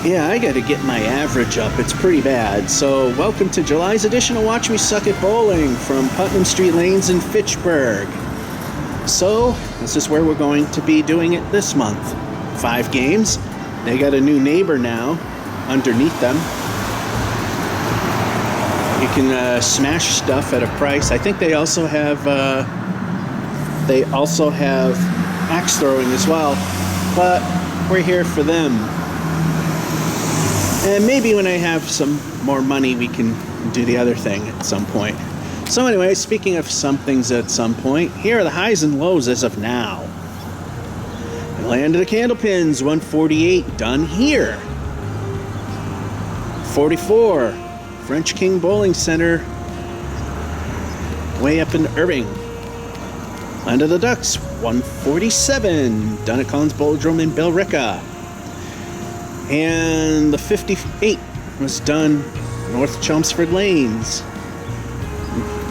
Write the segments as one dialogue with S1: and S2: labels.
S1: Yeah, I gotta get my average up. It's pretty bad. So, welcome to July's edition of Watch Me Suck at Bowling from Putnam Street Lanes in Fitchburg. So, this is where we're going to be doing it this month. 5 games. They got a new neighbor now underneath them. You can smash stuff at a price. I think they also have axe throwing as well, but we're here for them. And maybe when I have some more money, we can do the other thing at some point. So anyway, speaking of some things at some point, here are the highs and lows as of now. The land of the Candlepins, 148, done here. 44, French King Bowling Center, way up in Irving. Land of the Ducks, 147, done at Collins Bowldrome in Billerica. And the 58 was done North Chelmsford Lanes.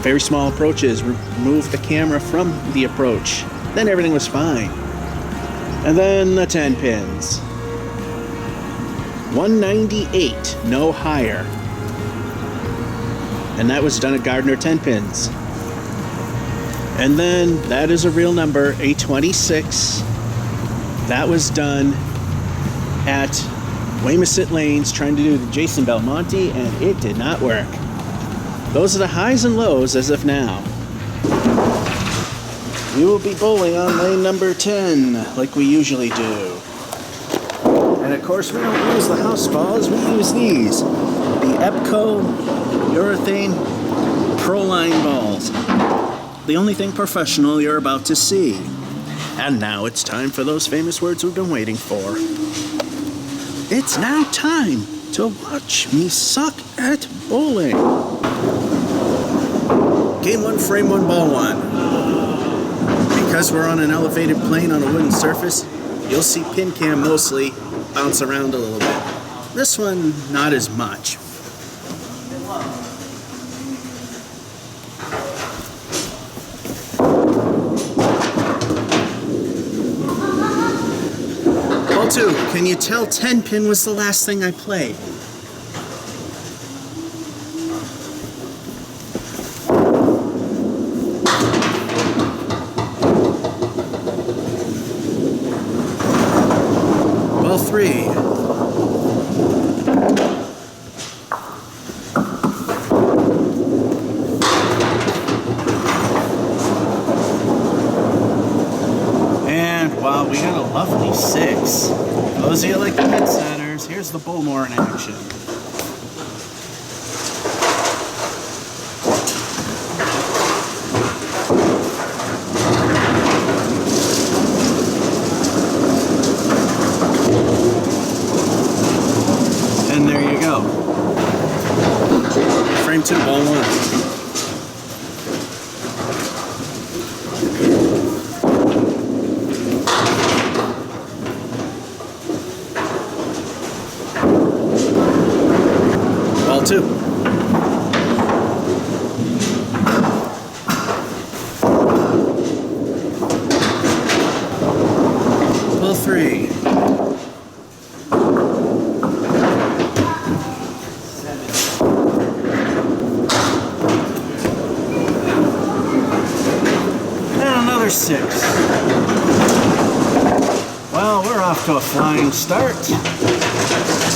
S1: Very small approaches, remove the camera from the approach. Then everything was fine. And then the 10 pins. 198, no higher. And that was done at Gardner 10 pins. And then that is a real number, a 26. That was done at Weymouth Lanes, trying to do the Jason Belmonte, and it did not work. Those are the highs and lows as of now. We will be bowling on lane number 10, like we usually do. And of course, we don't use the house balls, we use these. The Epco urethane Proline balls. The only thing professional you're about to see. And now it's time for those famous words we've been waiting for. It's now time to watch me suck at bowling. Game 1, frame 1, ball 1. Because we're on an elevated plane on a wooden surface, you'll see pin cam mostly bounce around a little bit. This one, not as much. Ball 2, can you tell 10 pin was the last thing I played? Ball 3. And wow, we got a lovely 6. Those of you like the mid centers, here's the Bullmore in action. And there you go. Frame 2, ball 1. Ball 2. Ball 3. And another 6. Well, we're off to a flying start.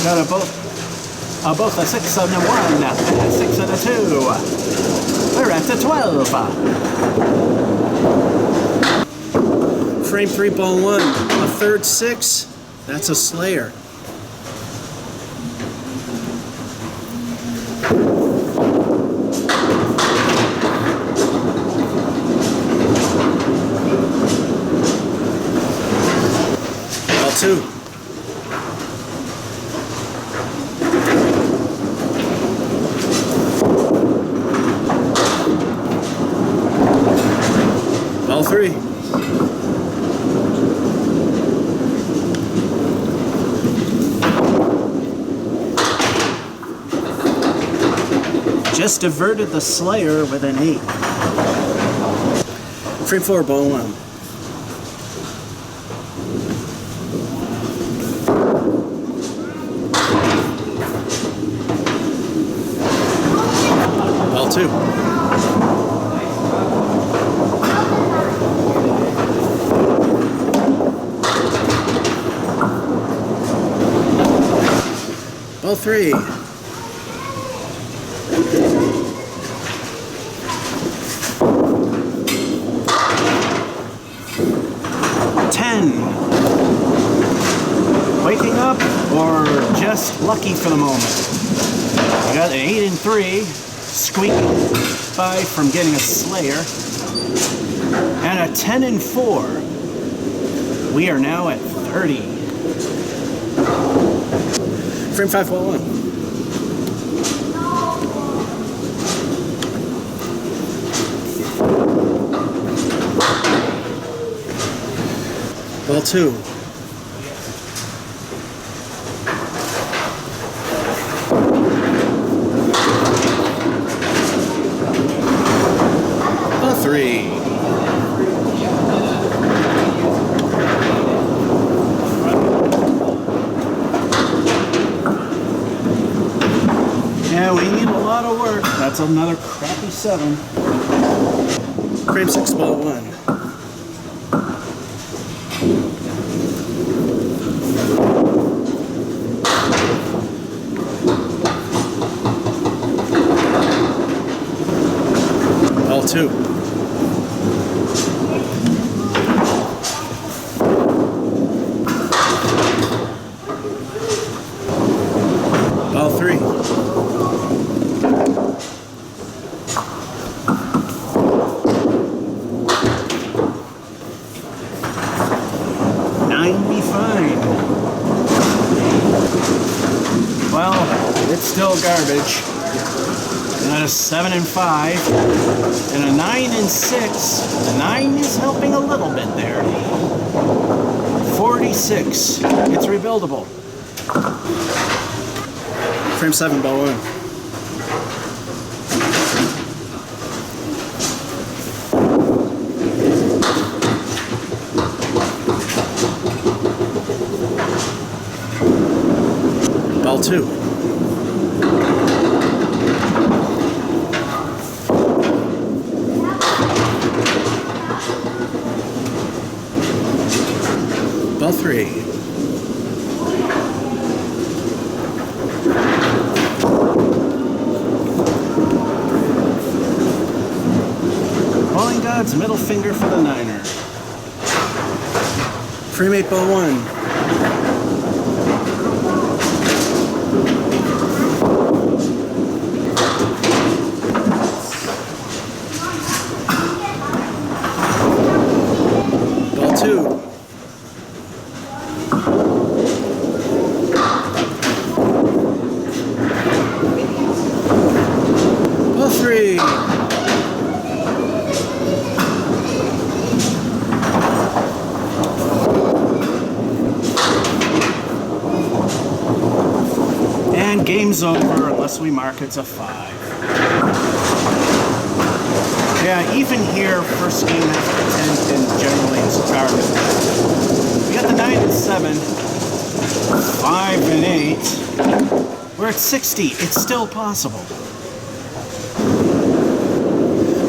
S1: Got both a 6 and a 1, and a 6 and a 2. We're at the 12. Frame 3, ball 1. A third 6. That's a slayer. Ball 2. Ball 3. Just diverted the slayer with an 8. Frame 4, ball 1. 2. Ball 3. Waking up or just lucky for the moment? We got an 8 and 3, squeaking by from getting a Slayer, and a 10 and 4. We are now at 30. Frame 5, ball 1. Ball 2. Ball 3. Yeah, we need a lot of work. That's another crappy 7. Frame 6, ball 1. Ball 2. Ball 3. Well, it's still garbage. And a 7 and 5, and a 9 and 6. The 9 is helping a little bit there. 46. It's rebuildable. Frame 7, ball 1. Ball 2. Ball 3. Bowling God's middle finger for the 9er. Frame 8, ball 1. Ball 2. Ball 3. And game's over unless we mark it's a 5. Yeah, even here, first game after 10 pins generally is garbage. We got the 9 and 7, 5 and 8. We're at 60. It's still possible.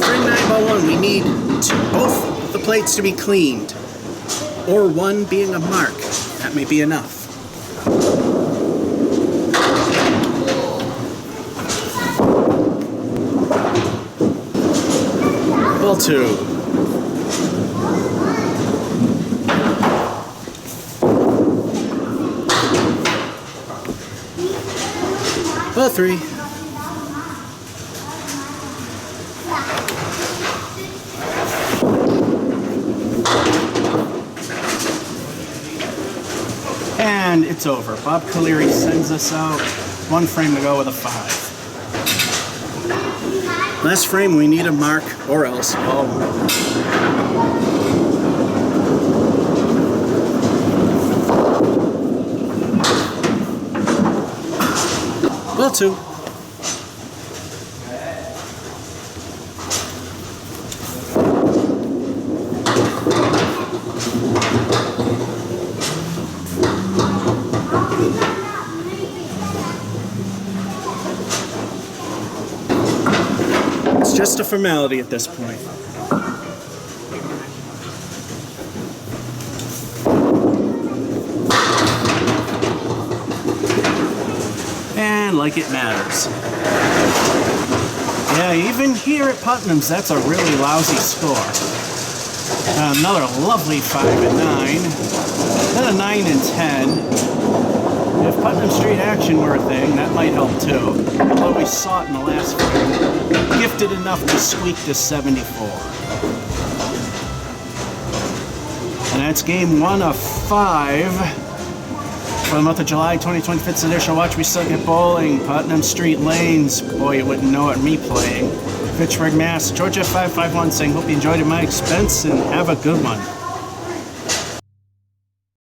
S1: Frame 9, ball 1. We need both the plates to be cleaned, or one being a mark. That may be enough. Ball 2. Ball 3. And it's over. Bob Caleri sends us out. 1 frame to go with a 5. Last frame, we need a mark or else ball 1. Ball 2. just a formality at this point. And like it matters. Yeah, even here at Putnam's, that's a really lousy score. Another lovely 5 and 9. Then a 9 and 10. If Putnam Street action were a thing, that might help too. Although we saw it in the last frame. Gifted enough to squeak to 74. And that's game 1 of 5. For the month of July 2025 edition, watch me suck at bowling. Putnam Street Lanes. Boy, you wouldn't know it, me playing. Fitchburg, Mass. Georgia 551 saying, hope you enjoyed at my expense and have a good one.